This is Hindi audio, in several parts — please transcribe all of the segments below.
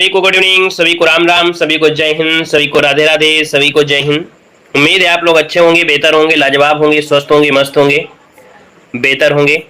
सभी को गुड इवनिंग, सभी को राम राम, सभी को जय हिंद, सभी को राधे राधे, सभी को जय हिंद। उम्मीद है आप लोग अच्छे होंगे, बेहतर होंगे, लाजवाब होंगे, स्वस्थ होंगे, मस्त होंगे, बेहतर होंगे।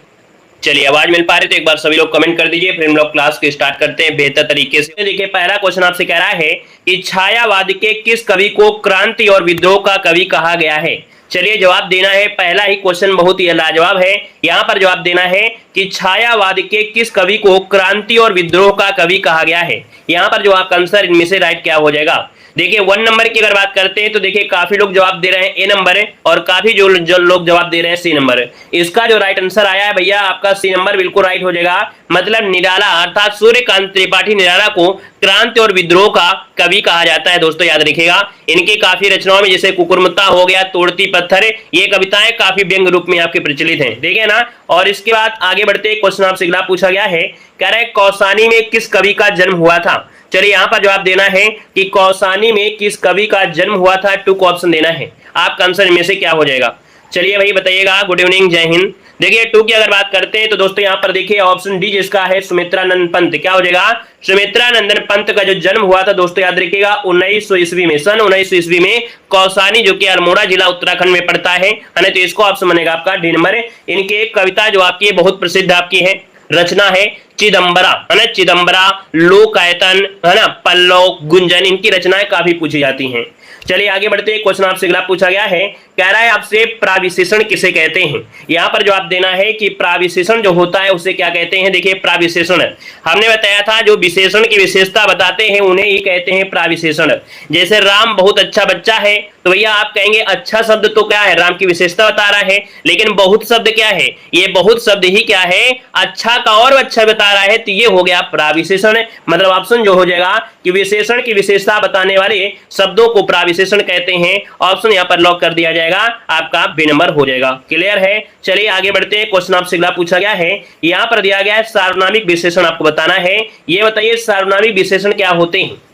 चलिए, आवाज मिल पा रही तो एक बार सभी लोग कमेंट कर दीजिए, फिर हम लोग क्लास को स्टार्ट करते हैं बेहतर तरीके से। देखिए, पहला क्वेश्चन आपसे कह रहा है कि छायावाद के किस कवि को क्रांति और विद्रोह का कवि कहा गया है। चलिए, जवाब देना है। पहला ही क्वेश्चन बहुत ही लाजवाब है। यहाँ पर जवाब देना है कि छायावाद के किस कवि को क्रांति और विद्रोह का कवि कहा गया है। यहाँ पर जो आपका आंसर इनमें से राइट क्या हो जाएगा। देखिए, 1 नंबर की अगर बात करते हैं तो देखिए काफी लोग जवाब दे रहे हैं ए नंबर है, और काफी जो लोग जवाब दे रहे हैं सी नंबर है। इसका जो राइट आंसर आया है भैया, आपका सी नंबर बिल्कुल राइट हो जाएगा। मतलब निराला अर्थात सूर्यकांत त्रिपाठी निराला को क्रांति और विद्रोह का कवि कहा जाता है। दोस्तों याद रखिएगा, इनकी काफी रचनाओं में जैसे कुकुरमुत्ता हो गया, तोड़ती पत्थर, ये कविताएं काफी व्यंग रूप में आपके प्रचलित हैं, देखिए ना। और इसके बाद आगे बढ़ते क्वेश्चन आपसे अगला पूछा गया है, कह रहे कौसानी में किस कवि का जन्म हुआ था। चलिए, यहाँ पर जवाब देना है कि कौसानी में किस कवि का जन्म हुआ था। 2 को ऑप्शन देना है। आपका आंसर इनमें से क्या हो जाएगा। चलिए भाई बताइएगा। गुड इवनिंग, जय हिंद। देखिए 2 की अगर बात करते हैं तो दोस्तों यहाँ पर देखिए ऑप्शन डी जिसका है सुमित्रानंद पंत, क्या हो जाएगा। सुमित्रानंदन पंत का जो जन्म हुआ था दोस्तों याद रखिएगा 1900 ईस्वी में, सन 1900 ईस्वी में, कौसानी जो कि अल्मोड़ा जिला उत्तराखंड में पड़ता है ना। तो इसको ऑप्शन बनेगा आपका डी नंबर। इनकी एक कविता जो आपकी बहुत प्रसिद्ध आपकी है, रचना है चिदंबरा, है ना। चिदंबरा, लोकायतन, है ना, पल्लव, गुंजन, इनकी रचनाएं काफी पूछी जाती हैं। चलिए आगे बढ़ते हैं। क्वेश्चन आपसे अगला पूछा गया है, कह रहा है आपसे प्राविशेषण किसे कहते हैं। यहाँ पर जवाब देना है कि प्राविशेषण जो होता है उसे क्या कहते हैं। देखिए प्राविशेषण हमने बताया था जो विशेषण की विशेषता बताते हैं उन्हें ही कहते हैं प्राविशेषण। जैसे राम बहुत अच्छा बच्चा है, तो भैया आप कहेंगे अच्छा शब्द तो क्या है, राम की विशेषता बता रहा है, लेकिन बहुत शब्द क्या है, ये बहुत शब्द ही क्या है, अच्छा का और अच्छा बता रहा है, तो ये हो गया प्राविशेषण। मतलब ऑप्शन जो हो जाएगा कि विशेषण की विशेषता बताने वाले शब्दों को प्राविशेषण कहते हैं। ऑप्शन यहाँ पर लॉक कर दिया जाएगा, आपका बी नंबर हो जाएगा। क्लियर है। चलिए आगे बढ़ते हैं। क्वेश्चन आपसे अगला पूछा गया है, यहाँ पर दिया गया है सार्वनामिक विशेषण आपको बताना है। ये बताइए सार्वनामिक विशेषण क्या होते हैं।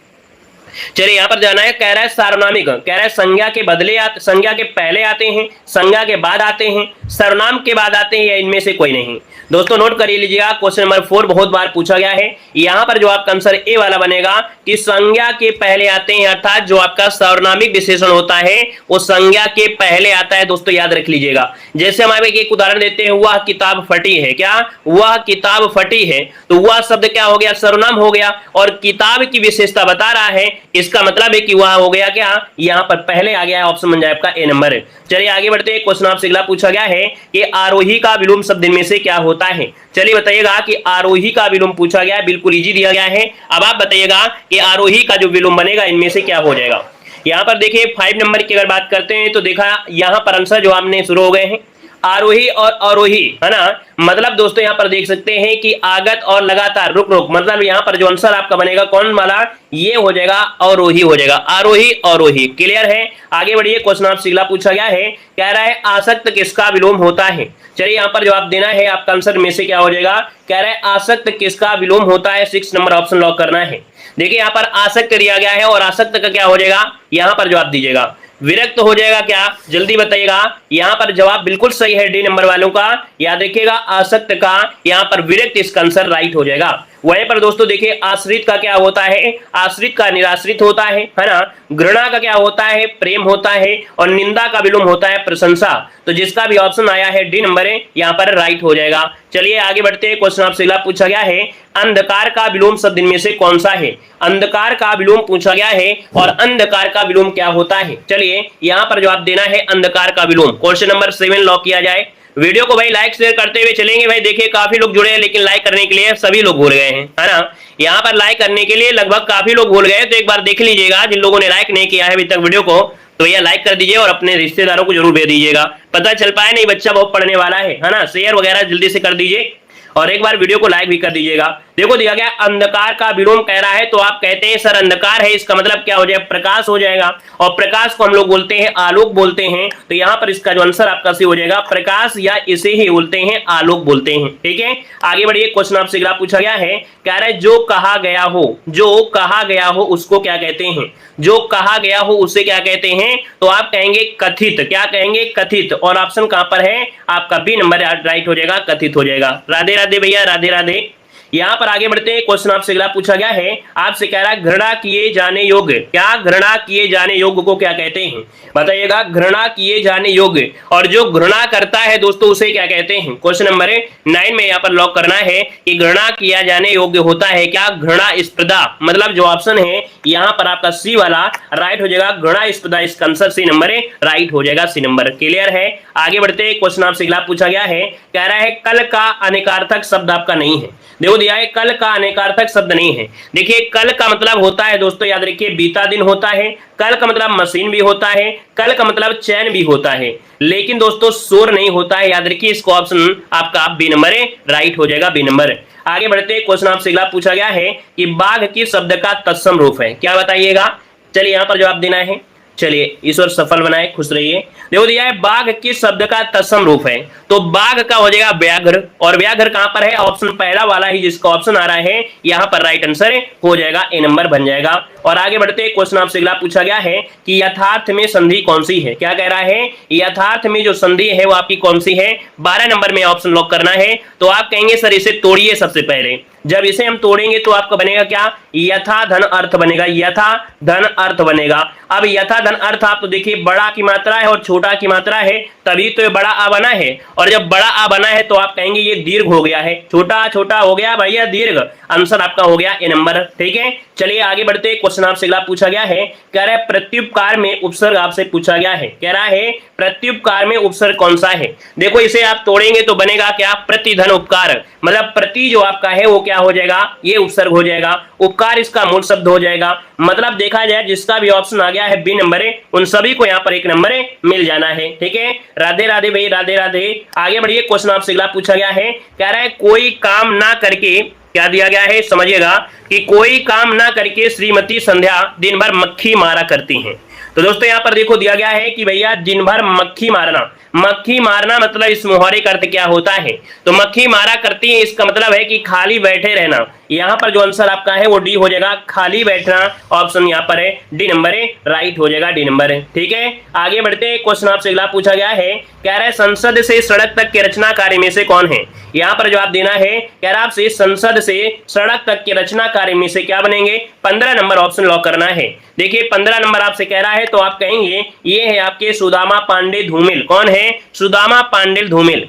चलिए यहाँ पर जाना है, कह रहा है सार्वनामिक, कह रहा है संज्ञा के बदले संज्ञा के पहले आते हैं, संज्ञा के बाद आते हैं, सर्वनाम के बाद आते हैं, या इनमें से कोई नहीं। दोस्तों नोट कर लीजिएगा, क्वेश्चन नंबर 4 बहुत बार पूछा गया है। यहाँ पर जो आपका आंसर ए वाला बनेगा कि संज्ञा के पहले आते हैं, अर्थात जो आपका सार्वनामिक विशेषण होता है वो संज्ञा के पहले आता है। दोस्तों याद रख लीजिएगा। जैसे हमारे एक उदाहरण देते हैं, वह किताब फटी है, क्या, वह किताब फटी है, तो वह शब्द क्या हो गया, सर्वनाम हो गया, और किताब की विशेषता बता रहा है, इसका मतलब है कि वह हो गया क्या, यहाँ पर पहले आ गया है। ऑप्शन बन जाए आपका ए नंबर। चलिए आगे बढ़ते हैं। क्वेश्चन आपसे अगला पूछा गया है कि आरोही का विलोम शब्द इनमें से क्या होता है। चलिए बताइएगा कि आरोही का विलोम पूछा गया है, बिल्कुल इजी दिया गया है। अब आप बताइएगा कि आरोही का जो विलोम बनेगा इनमें से क्या हो जाएगा। यहाँ पर देखिए 5 नंबर की अगर बात करते हैं तो देखा यहाँ पर आंसर जो आपने शुरू हो गए हैं आरोही और अवरोही, है ना। मतलब दोस्तों यहाँ पर देख सकते हैं कि आगत और लगातार, रुक रुक, मतलब यहाँ पर जो आंसर आपका बनेगा कौन वाला, ये हो जाएगा अवरोही हो जाएगा, आरोही अवरोही। क्लियर है। आगे बढ़िए। क्वेश्चन आपसे अगला पूछा गया है, कह रहा है आसक्त किसका विलोम होता है। चलिए यहाँ पर जवाब देना है, आपका आंसर में से क्या हो जाएगा। कह रहा है आसक्त किसका विलोम होता है। 6 नंबर ऑप्शन लॉक करना है। देखिए यहाँ पर आसक्त दिया गया है, और आसक्त का क्या हो जाएगा, यहाँ पर जवाब दीजिएगा विरक्त हो जाएगा क्या, जल्दी बताइएगा। यहाँ पर जवाब बिल्कुल सही है डी नंबर वालों का। याद रखिएगा आसक्त का यहाँ पर विरक्त, इसका आंसर राइट हो जाएगा। वहीं पर दोस्तों देखिए आश्रित का क्या होता है, आश्रित का निराश्रित होता है ना। घृणा का क्या होता है, प्रेम होता है, और निंदा का विलोम होता है प्रशंसा। तो जिसका भी ऑप्शन आया है डी नंबर है, यहाँ पर राइट हो जाएगा। चलिए आगे बढ़ते हैं। क्वेश्चन आपसे अगला पूछा गया है, अंधकार का विलोम शब्द इनमें से कौन सा है। अंधकार का विलोम पूछा गया है, और अंधकार का विलोम क्या होता है। चलिए यहाँ पर जवाब देना है अंधकार का विलोम। क्वेश्चन नंबर 7 लॉक किया जाए। वीडियो को भाई लाइक शेयर करते हुए चलेंगे। भाई देखिए काफी लोग जुड़े हैं, लेकिन लाइक करने के लिए सभी लोग भूल गए हैं, है ना। यहाँ पर लाइक करने के लिए लगभग काफी लोग भूल गए, तो एक बार देख लीजिएगा। जिन लोगों ने लाइक नहीं किया है अभी तक वीडियो को, तो भैया लाइक कर दीजिए और अपने रिश्तेदारों को जरूर भेज दीजिएगा। पता चल पाए नहीं बच्चा बहुत पढ़ने वाला है ना। शेयर वगैरह जल्दी से कर दीजिए, और एक बार वीडियो को लाइक भी कर दीजिएगा। देखो दिया गया अंधकार का विलोम कह रहा है, तो आप कहते हैं सर अंधकार है, इसका मतलब क्या हो जाएगा, प्रकाश हो जाएगा, और प्रकाश को हम लोग बोलते हैं आलोक बोलते हैं। तो यहाँ पर इसका जो आंसर आपका सही हो जाएगा प्रकाश, या इसे ही बोलते हैं आलोक बोलते हैं। ठीक है। आगे बढ़िए। क्वेश्चन आपसे अगला पूछा गया है, कह रहा है जो कहा गया हो, जो कहा गया हो उसको क्या कहते हैं। जो कहा गया हो उसे क्या कहते हैं, तो आप कहेंगे कथित। क्या कहेंगे, कथित। और ऑप्शन कहां पर है आपका बी नंबर राइट हो जाएगा, कथित हो जाएगा। राधे राधे भैया, राधे राधे। यहाँ पर आगे बढ़ते हैं, क्वेश्चन आपसे अगला पूछा गया है, आपसे कह रहा है घृणा किए जाने योग्य, क्या घृणा किए जाने योग्य को क्या कहते हैं, बताइएगा। घृणा किए जाने योग्य, और जो घृणा करता है दोस्तों उसे क्या कहते हैं। क्वेश्चन नंबर 9 में यहाँ पर लॉक करना है कि घृणा किया जाने योग्य होता है क्या, घृणास्पदा। मतलब जो ऑप्शन है यहाँ पर आपका सी वाला राइट हो जाएगा, घृणास्पदा। इसका आंसर सी नंबर राइट हो जाएगा, सी नंबर। क्लियर है। आगे बढ़ते हैं, क्वेश्चन आपसे अगला पूछा गया है, कह रहा है कल का अनेकार्थक शब्द आपका नहीं है। देखो दिया है कल का अनेकार्थक शब्द नहीं है। देखिए कल का मतलब होता है दोस्तों, याद रखिए बीता दिन होता है, कल का मतलब मशीन भी होता है, कल का मतलब चैन भी होता है, लेकिन दोस्तों शोर नहीं होता है। याद रखिए इसको ऑप्शन आपका बी नंबर राइट हो जाएगा, बी नंबर। आगे बढ़ते हैं, क्वेश्चन आपसे अगला पूछा गया है कि बाघ की शब्द का तत्सम रूप है, क्या बताइएगा। चलिए यहाँ पर जवाब देना है। चलिए ईश्वर सफल बनाए, खुश रहिए। देखो दिया है बाघ किस शब्द का तत्सम रूप है, तो बाघ का हो जाएगा व्याघ्र, और व्याघ्र कहां पर है, ऑप्शन पहला वाला ही जिसका ऑप्शन आ रहा है यहां पर राइट आंसर हो जाएगा, ए नंबर बन जाएगा। और आगे बढ़ते क्वेश्चन आपसे अगला पूछा गया है कि यथार्थ में संधि कौन सी है, क्या कह रहा है, यथार्थ में जो संधि है वो आपकी कौन सी है। 12 नंबर में ऑप्शन लॉक करना है। तो आप कहेंगे सर इसे तोड़िए सबसे पहले, जब इसे हम तोड़ेंगे तो आपका बनेगा क्या, यथा धन अर्थ बनेगा, यथा धन अर्थ बनेगा। अब यथा धन अर्थ आप तो देखिए बड़ा की मात्रा है और छोटा की मात्रा है, तभी तो ये बड़ा आ बना है, और जब बड़ा आ बना है तो आप कहेंगे ये दीर्घ हो गया है, छोटा छोटा हो गया भैया दीर्घ, आंसर आपका हो गया ए नंबर। ठीक है, चलिए आगे बढ़ते, क्वेश्चन आपसे अगला पूछा गया है, कह रहा है प्रत्युपकार में उपसर्ग आपसे पूछा गया है, कह रहा है प्रत्युपकार में उपसर्ग कौन सा है। देखो इसे आप तोड़ेंगे तो बनेगा क्या, प्रतिधन उपकार, मतलब प्रति जो आपका है वो क्या हो जाएगा, ये उपसर्ग हो जाएगा, उपकार इसका मूल शब्द हो जाएगा। मतलब देखा जाए जिसका भी ऑप्शन आ गया है बी नंबर उन सभी को यहाँ पर एक नंबर मिल जाना है। ठीक है, राधे राधे भाई, राधे राधे। आगे बढ़िए, क्वेश्चन आपसे अगला पूछा गया है, कह रहा है कोई काम ना करके, क्या दिया गया है समझिएगा, कि कोई काम ना करके श्रीमती संध्या दिन भर मक्खी मारा करती हैं। तो दोस्तों यहाँ पर देखो दिया गया है कि भैया दिन भर मक्खी मारना, मक्खी मारना मतलब इस मुहावरे का अर्थ क्या होता है, तो मक्खी मारा करती है इसका मतलब है कि खाली बैठे रहना। यहाँ पर जो आंसर आपका है वो डी हो जाएगा, खाली बैठना, ऑप्शन यहाँ पर है डी नंबर राइट हो जाएगा, डी नंबर। ठीक है, आगे बढ़ते हैं, क्वेश्चन आपसे अगला पूछा गया है, कह रहा है संसद से सड़क तक के रचना कार्य में से कौन है। यहाँ पर जवाब देना है, कह रहा है आपसे संसद से सड़क तक के रचना कार्य में से क्या बनेंगे, 15 नंबर ऑप्शन लॉक करना है। देखिए 15 नंबर आपसे कह रहा है तो आप कहेंगे ये है आपके सुदामा पांडे धूमिल। कौन है, सुदामा पांडे धूमिल।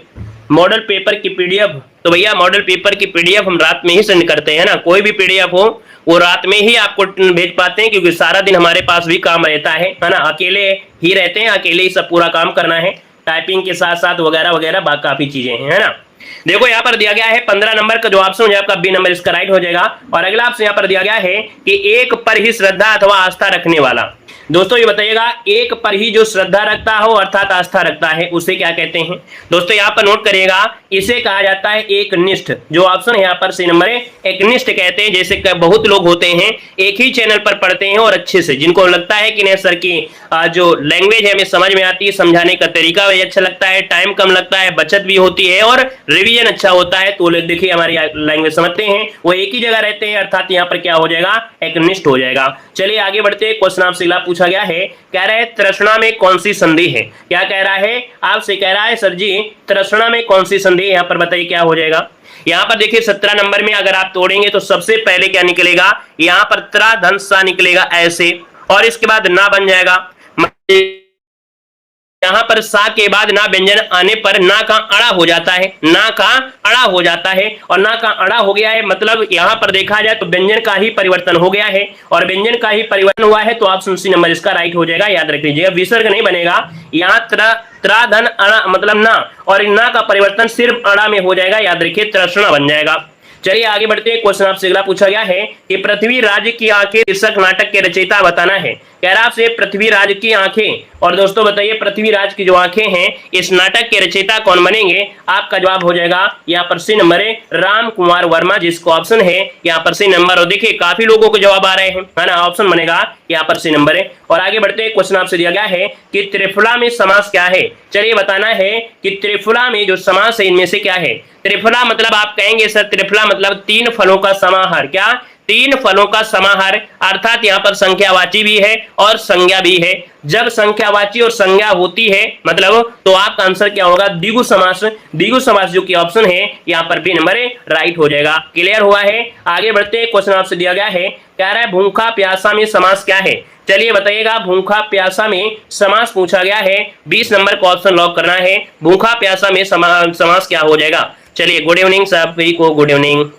मॉडल पेपर की पीडीएफ, तो भैया मॉडल पेपर की पीडीएफ हम रात में ही सेंड करते हैं ना, कोई भी पीडीएफ हो वो रात में ही आपको भेज पाते हैं, क्योंकि सारा दिन हमारे पास भी काम रहता है ना, अकेले ही रहते हैं, अकेले ही सब पूरा काम करना है, टाइपिंग के साथ साथ वगैरह वगैरह काफी चीजें हैं, है ना। देखो यहाँ पर दिया गया है 15 नंबर का जो ऑप्शन है आपका बी नंबर इसका राइट हो जाएगा। और अगला ऑप्शन यहाँ पर दिया गया है कि एक पर ही श्रद्धा अथवा आस्था रखने वाला। दोस्तों ये बताइएगा, एक पर ही जो श्रद्धा रखता हो अर्थात आस्था रखता है उसे क्या कहते हैं। दोस्तों यहाँ पर नोट करिएगा, इसे कहा जाता है एकनिष्ठ। जो ऑप्शन है यहाँ पर सी नंबर एकनिष्ठ कहते हैं। जैसे बहुत लोग होते हैं एक ही चैनल पर पढ़ते हैं और अच्छे से, जिनको लगता है कि नहीं सर की जो लैंग्वेज है हमें समझ में आती है, समझाने का तरीका भी अच्छा लगता है, टाइम कम लगता है, बचत भी होती है और रिवीजन अच्छा होता है, तो देखिए हमारी लैंग्वेज समझते हैं, वो एक ही जगह रहते हैं, अर्थात यहाँ पर क्या हो जाएगा, एकनिष्ठ हो जाएगा। चलिए आगे बढ़ते हैं, क्वेश्चन आपसे अगला पूछा गया है, कह रहा है तृष्णा में कौन सी संधि है। क्या कह रहा है, आपसे कह रहा है सर जी तृष्णा में कौन सी संधि है, यहाँ पर बताइए क्या हो जाएगा। यहाँ पर देखिए 17 नंबर में अगर आप तोड़ेंगे तो सबसे पहले क्या निकलेगा, यहाँ पर त्रा धन सा निकलेगा ऐसे, और इसके बाद ना बन जाएगा। यहाँ पर सा के बाद ना व्यंजन आने पर ना का अड़ा हो जाता है, ना का अड़ा हो जाता है, और ना का अड़ा हो गया है, मतलब यहाँ पर देखा जाए तो व्यंजन का ही परिवर्तन हो गया है, और व्यंजन का ही परिवर्तन हुआ है तो ऑप्शन सी नंबर इसका राइट हो जाएगा। याद रख लीजिएगा, विसर्ग नहीं बनेगा, यहाँ त्रा धन अड़ा मतलब ना, और ना का परिवर्तन सिर्फ अड़ा में हो जाएगा, याद रखिए तृष्णा बन जाएगा। चलिए आगे बढ़ते हैं, क्वेश्चन आपसे अगला पूछा गया है कि पृथ्वीराज की आंखें शीर्षक नाटक के रचयिता बताना है। कह रहा आपसे पृथ्वीराज की आंखें, और दोस्तों बताइए पृथ्वीराज की जो आंखें हैं इस नाटक के रचयिता कौन बनेंगे। आपका जवाब हो जाएगा यहाँ पर सी नंबर राम कुमार वर्मा, जिसको ऑप्शन है यहाँ पर सी नंबर। और देखिए काफी लोगों को जवाब आ रहे हैं, है ना, ऑप्शन बनेगा यहाँ पर सी नंबर है। और आगे बढ़ते हैं, क्वेश्चन आपसे दिया गया है कि त्रिफला में समास क्या है। चलिए बताना है कि त्रिफला में जो समास है इनमें से क्या है। त्रिफला मतलब आप कहेंगे सर त्रिफला मतलब तीन फलों का समाहार। क्या, तीन फलों का समाहार, अर्थात यहाँ पर संख्यावाची भी है और संज्ञा भी है। जब संख्यावाची और संज्ञा होती है मतलब तो आपका आंसर क्या होगा, द्विगु समास। द्विगु समास जो कि ऑप्शन है यहाँ पर बी नंबर राइट हो जाएगा। क्लियर हुआ है? आगे बढ़ते हैं, क्वेश्चन आपसे दिया गया है, कह रहा है भूखा प्यासा में समास क्या है। चलिए बताइएगा, भूखा प्यासा में समास पूछा गया है, 20 नंबर का ऑप्शन लॉक करना है। भूखा प्यासा में समास क्या हो जाएगा। चलिए गुड इवनिंग सभी को, गुड इवनिंग।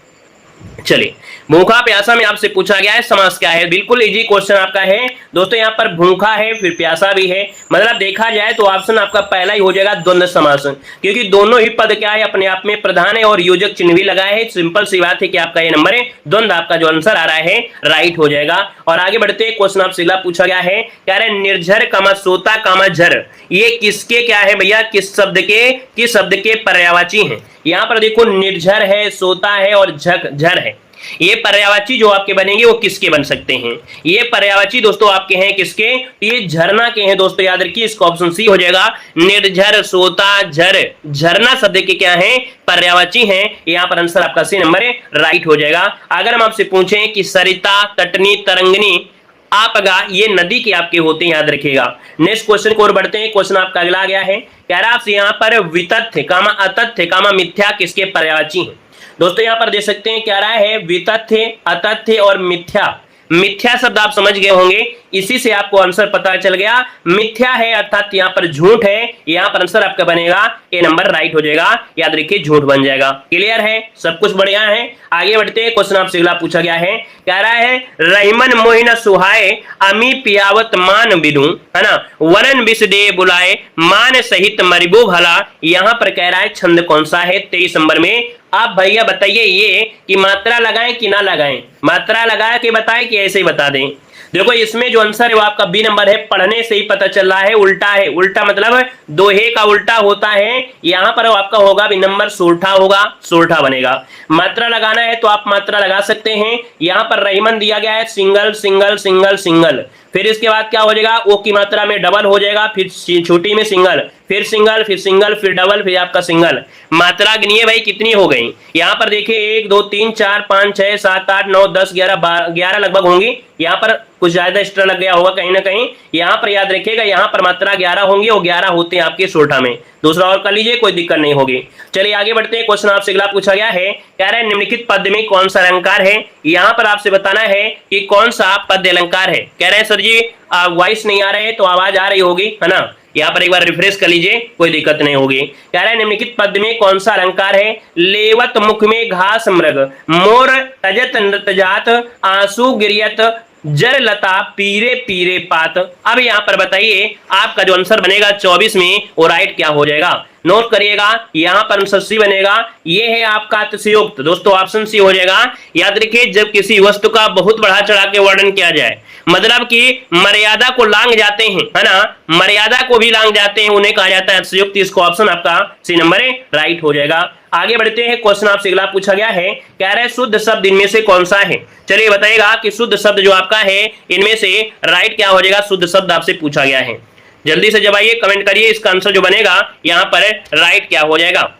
चलिए भूखा प्यासा में आपसे पूछा गया है समास क्या है। बिल्कुल इजी क्वेश्चन आपका है दोस्तों। यहाँ पर भूखा है फिर प्यासा भी है, मतलब देखा जाए तो ऑप्शन आपका पहला ही हो जाएगा द्वंद्व समास, क्योंकि दोनों ही पद क्या है अपने आप में प्रधान है और योजक चिन्ह भी लगाए है। सिंपल सी बात है कि आपका ये नंबर है द्वंद्व, आपका जो आंसर आ रहा है राइट हो जाएगा। और आगे बढ़ते क्वेश्चन आपसे अगला पूछा गया है, कह रहे निर्झर कामा सोता कामा झर, ये किसके क्या है भैया, किस शब्द के पर्यायवाची हैं। यहाँ पर देखो निर्झर है, सोता है और झर है। ये पर्यायवाची जो आपके बनेंगे वो किसके बन सकते हैं, ये पर्यायवाची दोस्तों आपके हैं किसके, ये झरना के हैं दोस्तों। याद रखिए इसका ऑप्शन सी हो जाएगा, निर्झर सोता झर, झरना शब्द के क्या हैं, पर्यायवाची हैं। यहाँ पर आंसर आपका सी नंबर राइट हो जाएगा। अगर हम आपसे पूछें कि सरिता, तटनी, तरंगनी, आपगा, ये नदी के आपके होते हैं, याद रखिएगा। नेक्स्ट क्वेश्चन को और बढ़ते हैं। क्वेश्चन आपका अगला आ गया है, कह रहा है आपसे यहाँ पर वितथ्य कामा अतथ्य कामा मिथ्या किसके पर्यायवाची हैं। दोस्तों यहाँ पर देख सकते हैं क्या रहा है, वितथ्य, अतथ्य और मिथ्या। मिथ्या शब्द आप समझ गए होंगे, इसी से आपको आंसर पता चल गया। मिथ्या है अर्थात यहाँ पर झूठ है, यहाँ पर आंसर आपका बनेगा ए नंबर राइट हो जाएगा। याद रखिए झूठ बन जाएगा। क्लियर है, सब कुछ बढ़िया है। आगे बढ़ते हैं, क्वेश्चन आपसे अगला पूछा गया है, कह रहा है रहीमन मोहिन सुहाए अमी पियावत मान बिदू, है ना, वरन विष दे बुलाए मान सहित मरिबो भला। यहाँ पर कह रहा है छंद कौन सा है 23 नंबर में। आप भैया बताइए ये कि मात्रा लगाएं कि ना लगाएं, मात्रा लगा के बताएं कि ऐसे ही बता दें। देखो इसमें जो आंसर है वो आपका बी नंबर है, पढ़ने से ही पता चल रहा है उल्टा है। उल्टा मतलब दोहे का उल्टा होता है, यहाँ पर आपका होगा बी नंबर सोल्ठा होगा, सोल्ठा बनेगा। मात्रा लगाना है तो आप मात्रा लगा सकते हैं। यहाँ पर रहीमन दिया गया है सिंगल सिंगल सिंगल सिंगल, फिर इसके बाद क्या हो जाएगा, ओ की मात्रा में डबल हो जाएगा, फिर छोटी में सिंगल, फिर सिंगल, फिर सिंगल, फिर डबल, फिर आपका सिंगल। मात्रा गिनिए भाई कितनी हो गई। यहाँ पर देखिए 1 2 3 4 5 6 7 8 9 10 11 लगभग होंगी। यहाँ पर कुछ ज्यादा एक्स्ट्रा लग गया होगा कहीं ना कहीं। यहाँ पर याद रखिएगा यहाँ पर मात्रा 11 होंगी और 11 होते हैं आपके सोल्ठा में। दूसरा और कर लीजिए, कोई दिक्कत नहीं होगी। चलिए आगे बढ़ते हैं। क्वेश्चन आपसे अगला पूछा गया है, कह रहा है निम्नलिखित पद में कौन सा अलंकार है। यहाँ पर आपसे बताना है कि कौन सा पद अलंकार है। कह रहे हैं सर जी वॉइस नहीं आ रहे तो आवाज आ रही होगी, है ना। यहाँ पर एक बार रिफ्रेश कर लीजिए, कोई दिक्कत नहीं होगी। कह रहा है निम्नलिखित पद में कौन सा अलंकार है। लेवत मुख में घास मृग, मोर तजत नृत जात, आंसू गिरियत जर लता पीरे पीरे पात। अब यहाँ पर बताइए आपका जो आंसर बनेगा 24 में वो राइट क्या हो जाएगा। नोट करिएगा, यहाँ पर आंसर सी बनेगा। ये है आपका अतिशयोक्त दोस्तों, ऑप्शन सी हो जाएगा। याद रखिए जब किसी वस्तु का बहुत बढ़ा चढ़ा के वर्णन किया जाए, मतलब कि मर्यादा को लांग जाते हैं, है ना, मर्यादा को भी लांग जाते हैं, उन्हें कहा जाता है अतिशयोक्त। इसको ऑप्शन आपका सी नंबर राइट हो जाएगा। आगे बढ़ते हैं। क्वेश्चन आपसे अगला पूछा गया है, कह रहे हैं शुद्ध शब्द इनमें से कौन सा है। चलिए बताइएगा कि शुद्ध शब्द जो आपका है इनमें से राइट क्या हो जाएगा। शुद्ध शब्द आपसे पूछा गया है, जल्दी से जब आइए कमेंट करिए इसका आंसर जो बनेगा यहाँ पर राइट क्या हो जाएगा।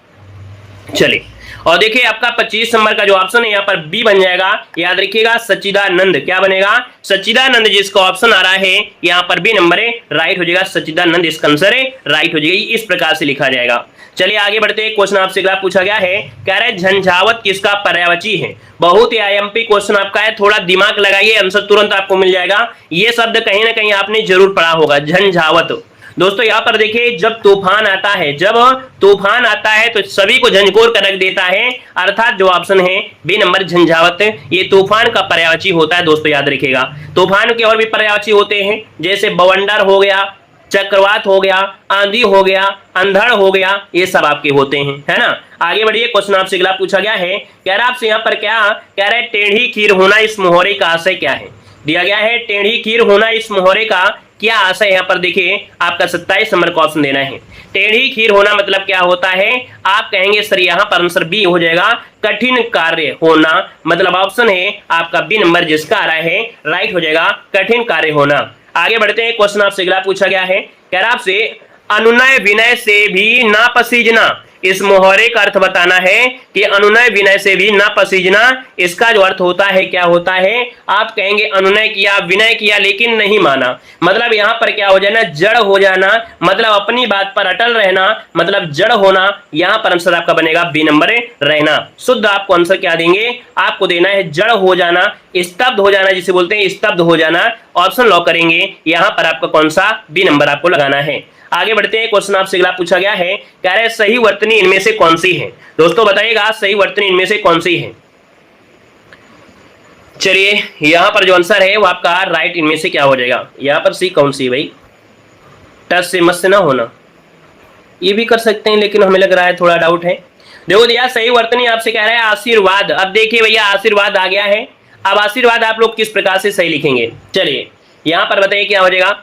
चलिए और देखिए आपका 25 नंबर का जो ऑप्शन है यहाँ पर बी बन जाएगा। याद रखिएगा सच्चिदानंद क्या बनेगा, सच्चिदानंद जिसका ऑप्शन आ रहा है यहाँ पर बी नंबर राइट हो जाएगा। सच्चिदानंद इसका आंसर राइट हो जाएगी, इस प्रकार से लिखा जाएगा। चलिए आगे बढ़ते हैं। क्वेश्चन आपसे अगला पूछा गया है, कह रहे झंझावत किसका पर्यायवाची है। बहुत ही आईएमपी क्वेश्चन आपका है, थोड़ा दिमाग लगाइए आंसर तुरंत आपको मिल जाएगा। ये शब्द कहीं ना कहीं आपने जरूर पढ़ा होगा, झंझावत। दोस्तों यहाँ पर देखिए जब तूफान आता है, जब तूफान आता है तो सभी को झंझोर कर रख देता है, अर्थात जो ऑप्शन है बी नंबर झंझावत, ये तूफान का पर्यायवाची होता है। दोस्तों याद रखिएगा तूफान के और भी पर्यायवाची होते हैं, जैसे बवंडर हो गया, चक्रवात हो गया, आंधी हो गया, अंधड़ हो गया, ये सब आपके होते हैं, है ना। आगे बढ़िए। क्वेश्चन आपसे अगला पूछा गया है, कह रहा आपसे यहाँ पर क्या कह रहे, टेढ़ी खीर होना इस मोहरे का आशय क्या है। दिया गया है टेढ़ी खीर होना इस मोहरे का क्या आशय। यहाँ पर देखिए आपका 27 नंबर का ऑप्शन देना है। टेढ़ी खीर होना मतलब क्या होता है, आप कहेंगे सर यहाँ पर आंसर बी हो जाएगा, कठिन कार्य होना। मतलब ऑप्शन है आपका बी नंबर जिसका आ रहा है राइट हो जाएगा, कठिन कार्य होना। आगे बढ़ते हैं। क्वेश्चन आपसे अगला पूछा गया है, कह रहा आपसे अनुनय विनय से भी ना पसीजना इस मुहावरे का अर्थ बताना है कि अनुनय विनय से भी न पसीजना। इसका जो अर्थ होता है क्या होता है, आप कहेंगे अनुनय किया विनय किया लेकिन नहीं माना, मतलब यहाँ पर क्या हो जाना, जड़ हो जाना, मतलब अपनी बात पर अटल रहना, मतलब जड़ होना। यहाँ पर आंसर आपका बनेगा बी नंबर रहना। शुद्ध आपको आंसर क्या देंगे, आपको देना है जड़ हो जाना, स्तब्ध हो जाना, जिसे बोलते हैं स्तब्ध हो जाना। ऑप्शन लॉक करेंगे, यहाँ पर आपका कौन सा, बी नंबर आपको लगाना है। आगे बढ़ते हैं, क्वेश्चन आपसे अगला पूछा गया है, कह रहे सही वर्तनी इनमें से कौन सी है। दोस्तों बताइएगा सही वर्तनी इनमें से कौन सी है। चलिए यहां पर जो आंसर है वो आपका राइट इनमें से क्या हो जाएगा, यहां पर सी कौन सी भाई, टच से मत से ना होना, ये भी कर सकते हैं लेकिन हमें लग रहा है थोड़ा डाउट है। देखो दिया सही वर्तनी आपसे कह रहा है आशीर्वाद। अब देखिए भैया आशीर्वाद आ गया है, अब आशीर्वाद आप लोग किस प्रकार से सही लिखेंगे, चलिए यहां पर बताइए क्या हो जाएगा।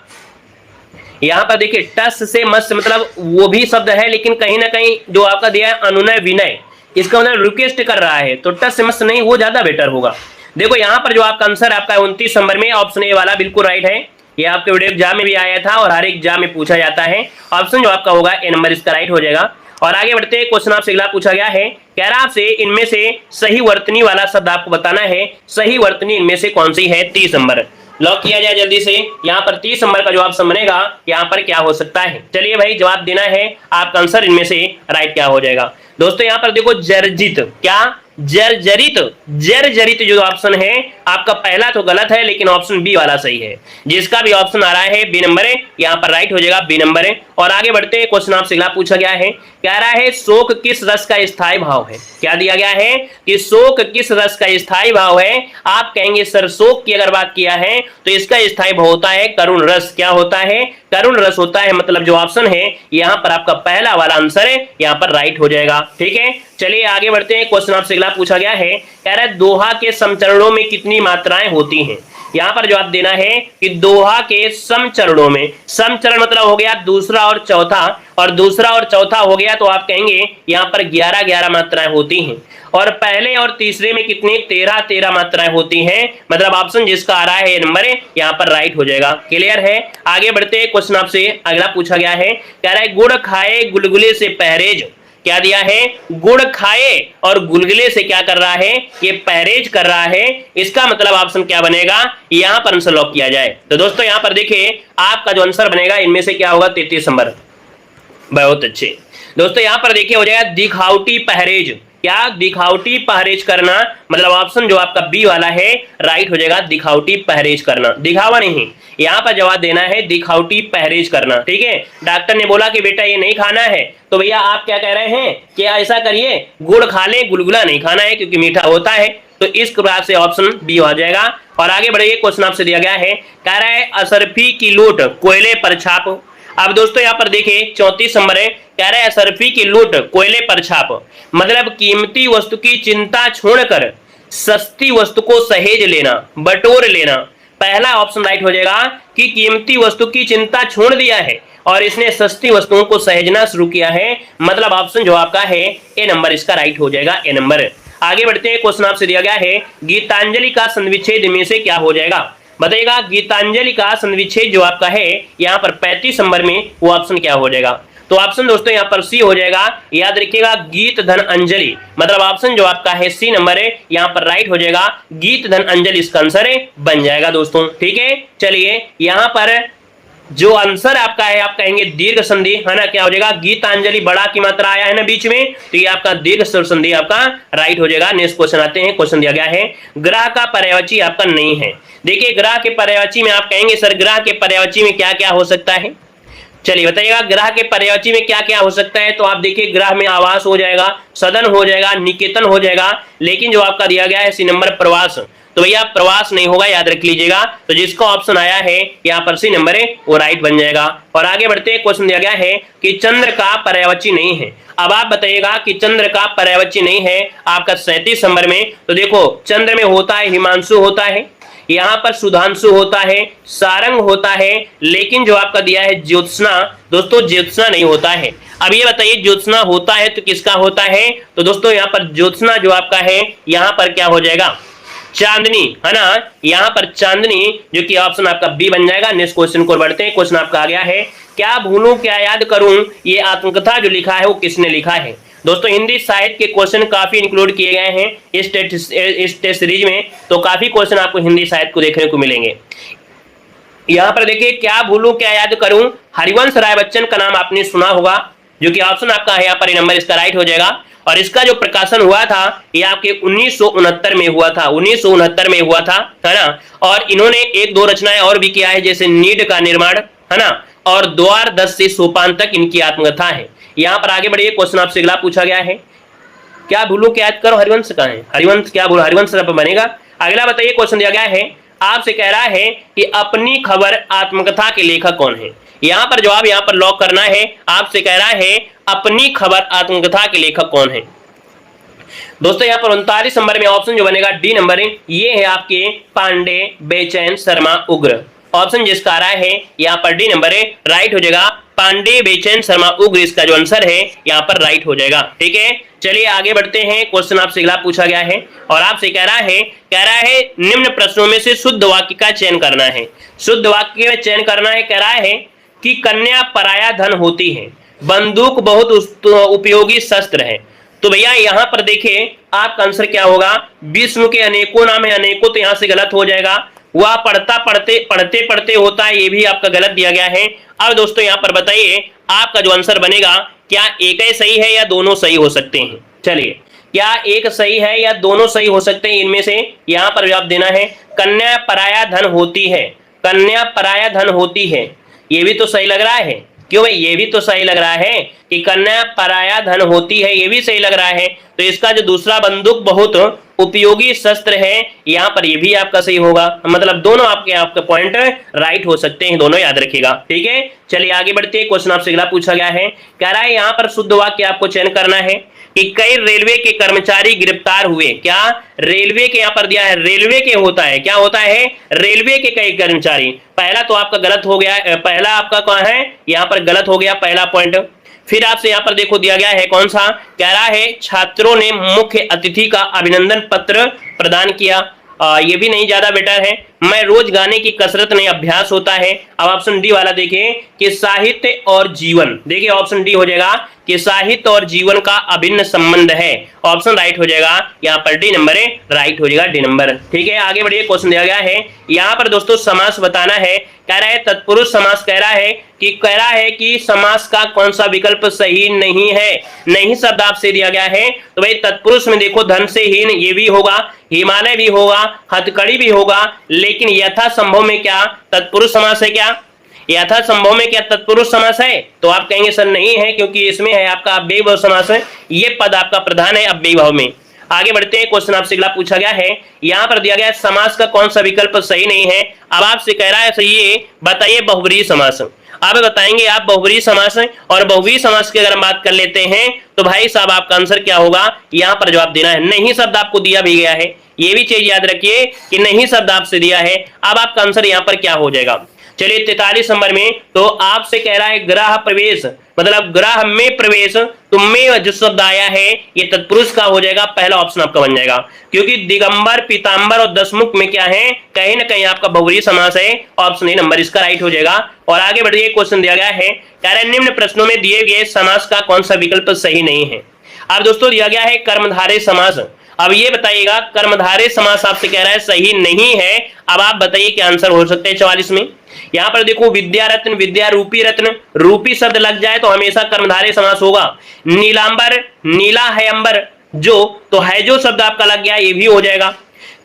यहाँ पर देखिए टस से मस्त मतलब वो भी शब्द है लेकिन कहीं ना कहीं जो आपका दिया है अनुनय विनय, इसका मतलब रिक्वेस्ट कर रहा है, तो टस से मस्त नहीं, वो ज्यादा बेटर होगा। देखो यहाँ पर जो आपका आंसर आपका 29 नंबर में ऑप्शन ए वाला बिल्कुल राइट है। ये आपके वीडियो एग्जाम में भी आया था और हर एग्जाम में पूछा जाता है। ऑप्शन जो आपका होगा ए नंबर इसका राइट हो जाएगा। और आगे बढ़ते हैं, क्वेश्चन आपसे अगला पूछा गया है, कह रहा आपसे इनमें से सही वर्तनी वाला शब्द आपको बताना है। सही वर्तनी इनमें से कौन सी है, 30 नंबर लॉक किया जाए जल्दी से। यहाँ पर 30 नंबर का जो ऑप्शन बनेगा यहाँ पर क्या हो सकता है, चलिए भाई जवाब देना है, आपका आंसर इनमें से राइट क्या हो जाएगा। दोस्तों यहाँ पर देखो जर्जित, क्या जर्जरित, जर्जरित जो ऑप्शन है आपका पहला तो गलत है लेकिन ऑप्शन बी वाला सही है। जिसका भी ऑप्शन आ रहा है बी नंबर है, यहाँ पर राइट हो जाएगा बी नंबर है। और आगे बढ़ते हैं, क्वेश्चन आपसे अगला पूछा गया है, कह रहा है शोक किस रस का स्थायी भाव है। क्या दिया गया है कि शोक किस रस का स्थायी भाव है। आप कहेंगे सर शोक की अगर बात किया है तो इसका स्थायी भाव होता है करुण रस। क्या होता है, करुण रस होता है, मतलब जो ऑप्शन है यहाँ पर आपका पहला वाला आंसर है, यहाँ पर राइट हो जाएगा। ठीक है चलिए आगे बढ़ते हैं, क्वेश्चन आपसे अगला पूछा गया है, कह रहा है दोहा के समचरणों में कितनी मात्राएं होती हैं। यहाँ पर जवाब देना है कि दोहा के समचरणों में, समचरण मतलब हो गया दूसरा और चौथा, और दूसरा और चौथा हो गया तो आप कहेंगे यहाँ पर 11-11 मात्राएं होती हैं। और पहले और तीसरे में कितनी, 13-13 मात्राएं होती हैं, मतलब ऑप्शन जिसका आ रहा है नंबर यहाँ पर राइट हो जाएगा। क्लियर है, आगे बढ़ते हैं, क्वेश्चन आपसे अगला पूछा गया है, कह रहा है गुड़ खाए गुलगुले से परहेज। क्या दिया है, गुड़ खाए और गुलगुले से क्या कर रहा है, ये परहेज कर रहा है। इसका मतलब ऑप्शन क्या बनेगा, यहाँ पर आंसर लॉक किया जाए। तो दोस्तों यहाँ पर देखिए आपका जो आंसर बनेगा इनमें से क्या होगा, 33 नंबर। बहुत अच्छे दोस्तों, यहाँ पर देखिए हो जाएगा दिखावटी परहेज। क्या, दिखावटी परहेज करना, मतलब ऑप्शन जो आपका बी वाला है राइट हो जाएगा, दिखावटी परहेज करना, दिखावा नहीं। यहाँ पर जवाब देना है दिखावटी परहेज करना। ठीक है, डॉक्टर ने बोला कि बेटा ये नहीं खाना है, तो भैया आप क्या कह रहे हैं कि ऐसा करिए गुड़ खा ले, गुलगुला नहीं खाना है क्योंकि मीठा होता है। तो इस प्रकार से ऑप्शन बी हो जाएगा। और आगे बढ़िए, क्वेश्चन आपसे दिया गया है, कह रहा है असरफी की लूट कोयले पर छाप। अब दोस्तों यहाँ पर देखिए 34 नंबर है, कह रहा है असरफी की लूट कोयले पर छाप, मतलब कीमती वस्तु की चिंता छोड़कर सस्ती वस्तु को सहेज लेना, बटोर लेना। पहला ऑप्शन राइट हो जाएगा कि कीमती वस्तु की चिंता छोड़ दिया है और इसने सस्ती वस्तुओं को सहेजना शुरू किया है, मतलब ऑप्शन जो आपका है ए नंबर इसका राइट हो जाएगा, ए नंबर। आगे बढ़ते हैं, क्वेश्चन आपसे दिया गया है, गीतांजलि का संविच्छेद में से क्या हो जाएगा। बताइएगा गीतांजलि का संविच्छेद जो आपका है यहाँ पर 35 नंबर में वो ऑप्शन क्या हो जाएगा। तो ऑप्शन दोस्तों यहाँ पर सी हो जाएगा, याद रखिएगा गीत धन अंजलि, मतलब ऑप्शन जो आपका है सी नंबर है यहाँ पर राइट हो जाएगा, गीत धन अंजलि इसका आंसर है बन जाएगा दोस्तों। ठीक है चलिए यहाँ पर जो आंसर आपका है आप कहेंगे दीर्घ संधि है ना, क्या हो जाएगा, गीतांजलि बड़ा की मात्रा आया है ना बीच में, तो ये आपका दीर्घ संधि आपका राइट हो जाएगा। नेक्स्ट क्वेश्चन आते हैं, क्वेश्चन दिया गया है ग्रह का पर्यायवाची आपका नहीं है। देखिए ग्रह के पर्यायवाची में आप कहेंगे सर ग्रह के पर्यायवाची में क्या क्या हो सकता है, चलिए बताइएगा ग्रह के पर्यायवाची में क्या क्या हो सकता है। तो आप देखिए ग्रह में आवास हो जाएगा, सदन हो जाएगा, निकेतन हो जाएगा, लेकिन जो आपका दिया गया है सी नंबर प्रवास, तो भैया प्रवास नहीं होगा, याद रख लीजिएगा। तो जिसका ऑप्शन आया है यहाँ पर सी नंबर है वो राइट बन जाएगा। और आगे बढ़ते हैं, क्वेश्चन दिया गया है कि चंद्र का पर्यायवाची नहीं है। अब आप बताइएगा कि चंद्र का पर्यायवाची नहीं है आपका 37 नंबर में। तो देखो चंद्र में होता है हिमांशु होता है, यहाँ पर सुधांशु होता है, सारंग होता है, लेकिन जो आपका दिया है ज्योत्सना, दोस्तों ज्योत्सना नहीं होता है। अब ये बताइए ज्योत्सना होता है तो किसका होता है। तो दोस्तों यहाँ पर ज्योत्सना जो आपका है यहाँ पर क्या हो जाएगा, चांदनी है ना, यहाँ पर चांदनी जो कि ऑप्शन आपका बी बन जाएगा। नेक्स्ट क्वेश्चन को बढ़ते हैं, क्वेश्चन आपका आ गया है, क्या भूलूं क्या याद करूं, ये आत्मकथा जो लिखा है वो किसने लिखा है। दोस्तों हिंदी साहित्य के क्वेश्चन काफी इंक्लूड किए गए हैं इस टेस्ट सीरीज में, तो काफी क्वेश्चन आपको हिंदी साहित्य को देखने को मिलेंगे। यहां पर देखिए, क्या भूलूं क्या याद करूं, हरिवंश राय बच्चन का नाम आपने सुना होगा, जो कि ऑप्शन आपका है यहाँ पर नंबर इसका राइट हो जाएगा। और इसका जो प्रकाशन हुआ था ये आपके 1969 में हुआ था, 1969 में हुआ था, है ना। और इन्होंने एक दो रचनाएं और भी किया है, जैसे नीड का निर्माण, है ना, और द्वार 10 से सोपान तक इनकी आत्मकथा है। यहां पर आगे बढ़िए, क्वेश्चन आपसे अगला पूछा गया है, क्या भूलूं क्या याद करो, हरिवंश का है, हरिवंश क्या भूलो, हरिवंश बनेगा। अगला बताइए, क्वेश्चन दिया गया है, आपसे कह रहा है कि अपनी खबर आत्मकथा के लेखक कौन है। यहां पर जवाब यहां पर लॉक करना है, आपसे कह रहा है अपनी खबर आत्मकथा के लेखक कौन है। दोस्तों यहां पर 39 नंबर में ऑप्शन जो बनेगा डी नंबर है, ये है आपके पांडे बेचैन शर्मा उग्र। ऑप्शन जिसका आ रहा है यहाँ पर डी नंबर है, राइट हो जाएगा, पांडे बेचैन शर्मा उग्र इसका जो आंसर है यहाँ पर राइट हो जाएगा। ठीक है, चलिए आगे बढ़ते हैं। क्वेश्चन आपसे अगला पूछा गया है और आपसे कह रहा है निम्न प्रश्नों में से शुद्ध वाक्य का चयन करना है। शुद्ध वाक्य में चयन करना है, कह रहा है कि कन्या पराया धन होती है, बंदूक बहुत उपयोगी शस्त्र है। तो भैया यहां पर देखिए आपका आंसर क्या होगा, विष्णु के अनेकों नाम है, अनेकों तो यहां से गलत हो जाएगा, वह पढ़ते पढ़ते होता है, ये भी आपका गलत दिया गया है। अब दोस्तों यहां पर बताइए आपका जो आंसर बनेगा, क्या एक ही सही है या दोनों सही हो सकते हैं। चलिए, क्या एक सही है या दोनों सही हो सकते हैं, इनमें से यहां पर जवाब देना है, कन्या पराया धन होती है, कन्या पराया धन होती है, ये भी तो सही लग रहा है। क्यों भाई, ये भी तो सही लग रहा है कि कन्या पराया धन होती है, ये भी सही लग रहा है। तो इसका जो दूसरा बंदूक बहुत उपयोगी शस्त्र है, यहाँ पर ये भी आपका सही होगा, मतलब दोनों आपके पॉइंट राइट हो सकते हैं, दोनों याद रखिएगा। ठीक है, चलिए आगे बढ़ते हैं। क्वेश्चन आपसे अगला पूछा गया है, कह रहा है यहाँ पर शुद्ध वाक्य आपको चयन करना है कि कई रेलवे के कर्मचारी गिरफ्तार हुए। क्या रेलवे के यहाँ पर दिया है, रेलवे के होता है, क्या होता है, रेलवे के कई कर्मचारी। पहला तो आपका गलत हो गया, पहला आपका कौन है, यहाँ पर गलत हो गया पहला पॉइंट। फिर आपसे यहाँ पर देखो दिया गया है कौन सा, कह रहा है छात्रों ने मुख्य अतिथि का अभिनंदन पत्र प्रदान किया, ये भी नहीं ज्यादा बेटर है। मैं रोज गाने की कसरत नहीं, अभ्यास होता है। अब ऑप्शन डी वाला देखिए कि साहित्य और जीवन, देखिए ऑप्शन डी हो जाएगा कि साहित्य और जीवन का अभिन्न संबंध है, ऑप्शन राइट हो जाएगा, यहाँ पर डी नंबर है, राइट हो जाएगा डी नंबर। ठीक है, आगे बढ़िए। क्वेश्चन दिया गया है यहाँ पर दोस्तों समास बताना है, कह रहा है तत्पुरुष समास, कह रहा है कि समास का कौन सा विकल्प सही नहीं है। नहीं शब्द आपसे दिया गया है, तो भाई तत्पुरुष में देखो धन से हीन ये भी होगा, हिमालय भी होगा, हथकड़ी भी होगा, लेकिन यथा संभव में क्या तत्पुरुष समास है, क्या यथा संभव में क्या तत्पुरुष समास है। तो आप कहेंगे सर नहीं है, क्योंकि इसमें है आपका अव्ययी भाव समास है, ये पद आपका प्रधान है अव्ययी भाव में। आगे बढ़ते हैं। क्वेश्चन आपसे अगला पूछा गया है, यहाँ पर दिया गया है समास का कौन सा विकल्प सही नहीं है। अब आपसे कह रहा है सही है, बताइए बहुब्रीहि समास। अब बताएंगे आप बहुब्रीहि समास, और बहुब्रीहि समास की अगर हम बात कर लेते हैं तो भाई साहब आपका आंसर क्या होगा, यहाँ पर जवाब देना है, नहीं शब्द आपको दिया भी गया है, ये भी चीज याद रखिए कि नहीं शब्द आपसे दिया है। अब आपका आंसर यहाँ पर क्या हो जाएगा, चलिए 43 नंबर में तो आपसे कह रहा है ग्रह प्रवेश, मतलब ग्रह में प्रवेश, तो में जो शब्द आया है ये तत्पुरुष का हो जाएगा, पहला ऑप्शन आपका बन जाएगा, क्योंकि दिगंबर पीतांबर और दशमुख में क्या है, कहीं ना कहीं आपका बहुब्रीहि समास है, ऑप्शन ए नंबर इसका राइट हो जाएगा। और आगे बढ़िए, क्वेश्चन दिया गया है, कह रहे निम्न प्रश्नों में दिए गए समास का कौन सा विकल्प सही नहीं है। अब दोस्तों दिया गया है कर्मधारय समास, अब ये बताइएगा कर्मधारय समास आपसे कह रहा है सही नहीं है। अब आप बताइए क्या आंसर हो सकते हैं 44 में। यहाँ पर देखो विद्या रत्न, विद्या रूपी रत्न, रूपी शब्द लग जाए तो हमेशा कर्मधारय समास होगा। नीलांबर, नीला है अंबर, जो तो है जो शब्द आपका लग गया ये भी हो जाएगा।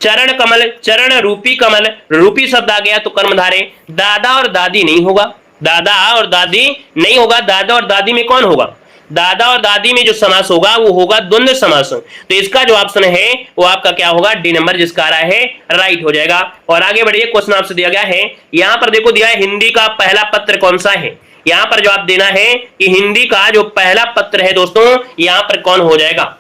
चरण कमल, चरण रूपी कमल, रूपी शब्द आ गया तो कर्मधारय। दादा और दादी नहीं होगा, दादा और दादी नहीं होगा, दादा और दादी में कौन होगा, दादा और दादी में जो समास होगा वो होगा द्वंद्व समास, तो इसका जो ऑप्शन है वो आपका क्या होगा, डी नंबर जिसका आ रहा है राइट हो जाएगा। और आगे बढ़िए, क्वेश्चन आपसे दिया गया है, यहां पर देखो दिया है हिंदी का पहला पत्र कौन सा है। यहां पर जवाब देना है कि हिंदी का जो पहला पत्र है दोस्तों यहां पर कौन हो जाएगा।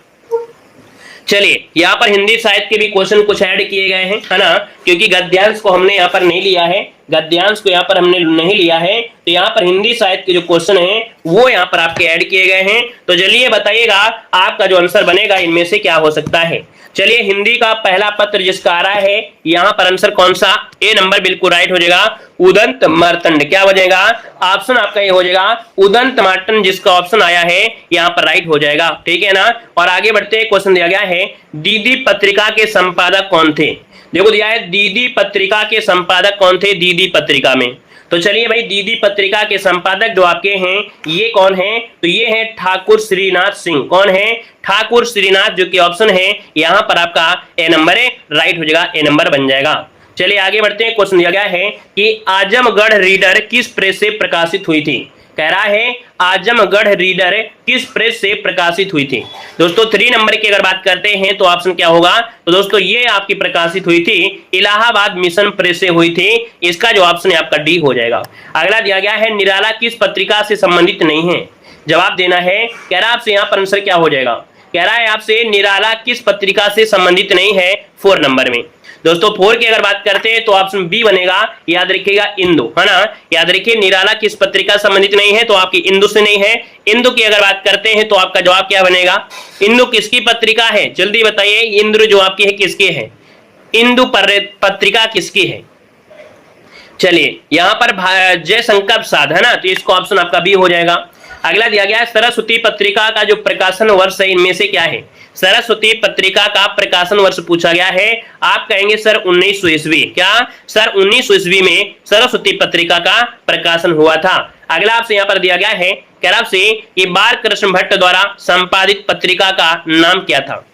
चलिए यहाँ पर हिंदी साहित्य के भी क्वेश्चन कुछ ऐड किए गए हैं, है ना, क्योंकि गद्यांश को हमने यहाँ पर नहीं लिया है, गद्यांश को यहाँ पर हमने नहीं लिया है, तो यहाँ पर हिंदी साहित्य के जो क्वेश्चन है वो यहाँ पर आपके ऐड किए गए हैं। तो चलिए बताइएगा आपका जो आंसर बनेगा इनमें से क्या हो सकता है। चलिए हिंदी का पहला पत्र जिसका आ रहा है यहाँ पर आंसर कौन सा, ए नंबर बिल्कुल राइट हो जाएगा, उदंत मार्तंड। क्या हो जाएगा, ऑप्शन आपका ये हो जाएगा उदंत मार्तंड, जिसका ऑप्शन आया है यहाँ पर राइट हो जाएगा। ठीक है ना। और आगे बढ़ते क्वेश्चन दिया गया है दीदी पत्रिका के संपादक कौन थे। देखो दिया है दीदी पत्रिका के संपादक कौन थे दीदी पत्रिका में। तो चलिए भाई दीदी पत्रिका के संपादक जो आपके हैं ये कौन है, तो ये है ठाकुर श्रीनाथ सिंह। कौन है, ठाकुर श्रीनाथ, जो कि ऑप्शन है यहाँ पर आपका ए नंबर है, राइट हो जाएगा, ए नंबर बन जाएगा। चलिए आगे बढ़ते हैं। क्वेश्चन दिया गया है कि आजमगढ़ रीडर किस प्रेस से प्रकाशित हुई थी। कह रहा है आजमगढ़ रीडर किस प्रेस से प्रकाशित हुई थी। दोस्तों 3 नंबर की अगर बात करते हैं तो ऑप्शन क्या होगा, तो दोस्तों ये आपकी प्रकाशित हुई थी इलाहाबाद मिशन प्रेस से हुई थी। इसका जो ऑप्शन है आपका डी हो जाएगा। अगला दिया गया है निराला किस पत्रिका से संबंधित नहीं है। जवाब देना है। कह रहा है आपसे यहाँ पर आंसर क्या हो जाएगा, कह रहा है आपसे निराला किस पत्रिका से संबंधित नहीं है 4 नंबर में। दोस्तों 4 की अगर बात करते हैं तो ऑप्शन बी बनेगा, याद रखिएगा इंदु, है ना। याद रखिए निराला किस पत्रिका संबंधित नहीं है, तो आपकी इंदु से नहीं है। इंदु की अगर बात करते हैं तो आपका जवाब क्या बनेगा, इंदु किसकी पत्रिका है, जल्दी बताइए। इंदु जो आपकी है किसकी है, इंदु पत्रिका किसकी है। चलिए यहाँ पर जयशंकर प्रसाद, है ना, तो इसको ऑप्शन आपका बी हो जाएगा। अगला दिया गया है सरस्वती पत्रिका का जो प्रकाशन वर्ष है इनमें से क्या है। सरस्वती पत्रिका का प्रकाशन वर्ष पूछा गया है, आप कहेंगे सर 1900 ईस्वी। क्या सर 1900 ईस्वी में सरस्वती पत्रिका का प्रकाशन हुआ था। अगला आपसे यहाँ पर दिया गया है, कह रहा आपसे कि बाल कृष्ण भट्ट द्वारा संपादित पत्रिका का नाम क्या था।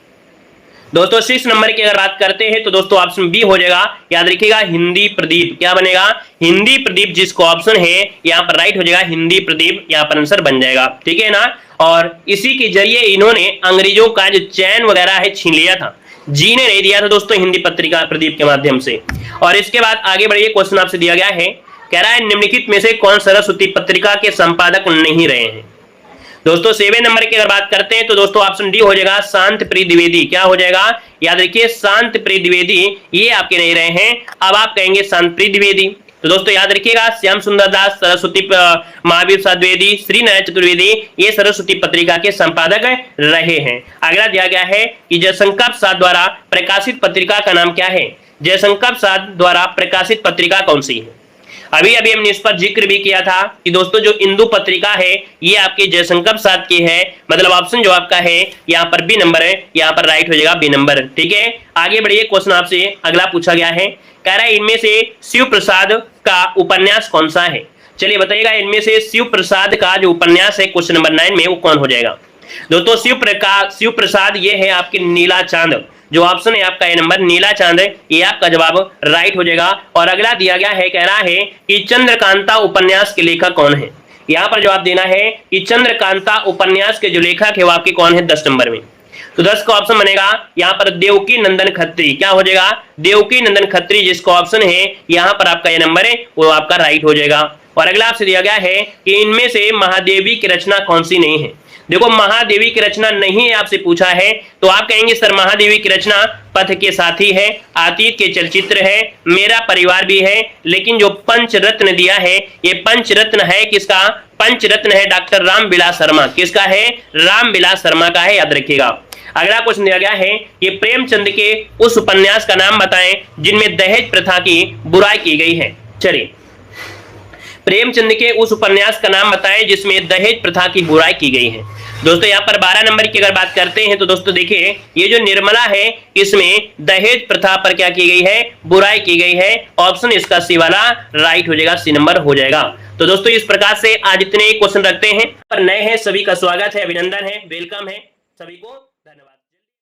दोस्तों 6 नंबर की अगर बात करते हैं तो दोस्तों ऑप्शन बी हो जाएगा, याद रखिएगा हिंदी प्रदीप। क्या बनेगा, हिंदी प्रदीप, जिसको ऑप्शन है यहाँ पर राइट हो जाएगा हिंदी प्रदीप, यहाँ पर आंसर बन जाएगा। ठीक है ना। और इसी के जरिए इन्होंने अंग्रेजों का जो चैन वगैरह है छीन लिया था, जी ने नहीं दिया था दोस्तों हिंदी पत्रिका प्रदीप के माध्यम से। और इसके बाद आगे बढ़िए, क्वेश्चन आपसे दिया गया है, कह रहा है निम्नलिखित में से कौन सरस्वती पत्रिका के संपादक नहीं रहे हैं। दोस्तों 7 नंबर की अगर बात करते हैं तो दोस्तों ऑप्शन डी हो जाएगा शांत प्रिय द्विवेदी। क्या हो जाएगा, याद रखिए शांत प्रिय द्विवेदी, ये आपके नहीं रहे हैं। अब आप कहेंगे शांत प्रिय द्विवेदी, तो दोस्तों याद रखिएगा श्याम सुंदर दास, सरस्वती महावीर प्रसाद द्विवेदी, श्री नारायण चतुर्वेदी, ये सरस्वती पत्रिका के संपादक रहे हैं। अगला दिया गया है कि जयशंकर प्रसाद द्वारा प्रकाशित पत्रिका का नाम क्या है। जयशंकर प्रसाद द्वारा प्रकाशित पत्रिका कौन सी है। अभी अभी हमने इस पर जिक्र भी किया था कि दोस्तों जो इंदु पत्रिका है ये आपके जयशंकर प्रसाद की है, मतलब ऑप्शन जो आपका है यहाँ पर बी नंबर है, यहाँ पर राइट हो जाएगा बी नंबर। ठीक है। आगे बढ़िए, क्वेश्चन आपसे अगला पूछा गया है, कह रहा है इनमें से शिव प्रसाद का उपन्यास कौन सा है। चलिए बताइएगा इनमें से शिव प्रसाद का जो उपन्यास है क्वेश्चन नंबर 9 में वो कौन हो जाएगा। दोस्तों शिव प्रसाद ये है आपके नीला चांद, जो ऑप्शन है आपका ए नंबर नीला चांद है, ये आपका जवाब राइट हो जाएगा। और अगला दिया गया है, कह रहा है कि चंद्रकांता उपन्यास के लेखक कौन है। यहाँ पर जवाब देना है कि चंद्रकांता उपन्यास के जो लेखक है वो आपके कौन है 10 नंबर में। तो 10 का ऑप्शन बनेगा यहाँ पर देवकी नंदन खत्री। क्या हो जाएगा, देवकी नंदन खत्री, जिसका ऑप्शन है यहाँ पर आपका ये नंबर है वो आपका राइट हो जाएगा। और अगला आपसे दिया गया है कि इनमें से महादेवी की रचना कौन सी नहीं है। देखो महादेवी की रचना नहीं है आपसे पूछा है, तो आप कहेंगे सर महादेवी की रचना पथ के साथी है, अतीत के चलचित्र है, मेरा परिवार भी है, लेकिन जो पंचरत्न दिया है ये पंचरत्न है किसका, पंचरत्न है डॉक्टर रामविलास शर्मा। किसका है, रामविलास शर्मा का है, याद रखिएगा। अगला क्वेश्चन दिया गया है कि प्रेमचंद के उस उपन्यास का नाम बताएं जिनमें दहेज प्रथा की बुराई की गई है। चलिए प्रेमचंद के उस उपन्यास का नाम बताएं जिसमें दहेज प्रथा की बुराई की गई है। दोस्तों यहाँ पर 12 नंबर की अगर बात करते हैं तो दोस्तों देखिए ये जो निर्मला है इसमें दहेज प्रथा पर क्या की गई है, बुराई की गई है। ऑप्शन इसका सी वाला राइट हो जाएगा, सी नंबर हो जाएगा। तो दोस्तों इस प्रकार से आज इतने क्वेश्चन रखते हैं। पर नए हैं सभी का स्वागत है, अभिनंदन है, वेलकम है सभी को।